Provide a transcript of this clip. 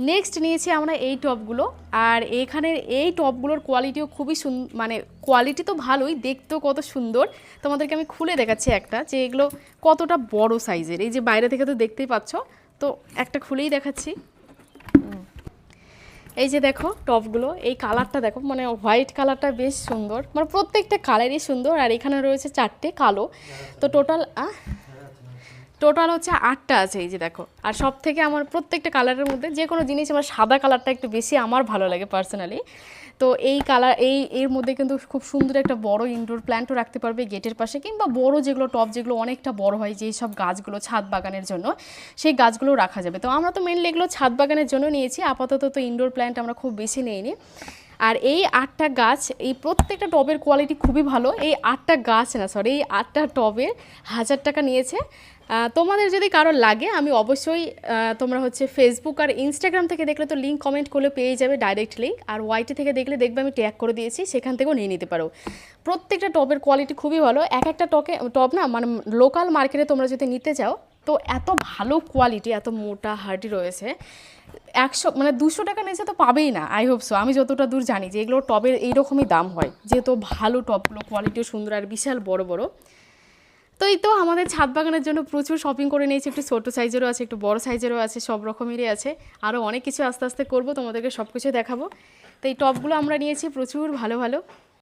Next নিয়েছি আমরা এই টপগুলো। আর এখানের এই টপগুলোর কোয়ালিটিও খুবই মানে কোয়ালিটি তো ভালোই, দেখতেও কত সুন্দর। তোমাদেরকে আমি খুলে দেখাচ্ছি একটা, যে এগুলো কতটা বড় সাইজের। এই যে বাইরে থেকে তো দেখতেই পাচ্ছ, তো একটা খুলেই দেখাচ্ছি। এই যে দেখো টপগুলো, এই কালারটা দেখো, মানে হোয়াইট কালারটা বেশ সুন্দর, মানে প্রত্যেকটা কালারই সুন্দর। আর এখানে রয়েছে 4টে কালো, তো টোটাল হচ্ছে 8টা আছে। এই যে দেখো, আর সব থেকে আমার প্রত্যেকটা কালারের মধ্যে যে কোনো জিনিস আমার সাদা কালারটা একটু বেশি আমার ভালো লাগে পার্সোনালি। তো এই কালার এর মধ্যে কিন্তু খুব সুন্দর একটা বড় ইনডোর প্ল্যান্টও রাখতে পারবে গেটের পাশে, কিংবা বড় যেগুলো টব যেগুলো অনেকটা বড় হয়, যেই সব গাছগুলো ছাদ বাগানের জন্য, সেই গাছগুলো রাখা যাবে। তো আমরা তো মেনলি এগুলো ছাদ বাগানের জন্য নিয়েছি, আপাতত তো ইনডোর প্ল্যান্ট আমরা খুব বেশি নিইনি। আর এই 8টা গাছ, এই প্রত্যেকটা টবের কোয়ালিটি খুবই ভালো। এই 8টা গাছ না, সরি, এই 8টা টবের 1000 টাকা নিয়েছে। তোমাদের যদি কারো লাগে, আমি অবশ্যই, তোমরা হচ্ছে ফেসবুক আর ইনস্টাগ্রাম থেকে দেখলে তো লিঙ্ক কমেন্ট করলে পেয়ে যাবে ডাইরেক্ট লিঙ্ক, আর ওয়াইটি থেকে দেখলে দেখবে আমি ট্যাগ করে দিয়েছি, সেখান থেকেও নিয়ে নিতে পারো। প্রত্যেকটা টবের কোয়ালিটি খুবই ভালো। এক একটা টব না, মানে লোকাল মার্কেটে তোমরা যদি নিতে চাও, তো এত ভালো কোয়ালিটি, এত মোটা হার্ডি রয়েছে, 100 মানে 200 টাকা নিচে তো পাবেই না। আই হোপ সো, আমি যতটা দূর জানি যে এগুলো টবের এইরকমই দাম হয়, যেহেতু ভালো টবগুলো কোয়ালিটিও সুন্দর আর বিশাল বড় বড়। তো এই তো আমাদের ছাদ বাগানের জন্য প্রচুর শপিং করে নিয়েছি, একটু ছোটো সাইজেরও আছে, একটু বড় সাইজেরও আছে, সব রকমেরই আছে। আরও অনেক কিছু আস্তে আস্তে করবো, তোমাদেরকে সব কিছু দেখাবো। তো এই টবগুলো আমরা নিয়েছি প্রচুর ভালো ভালো।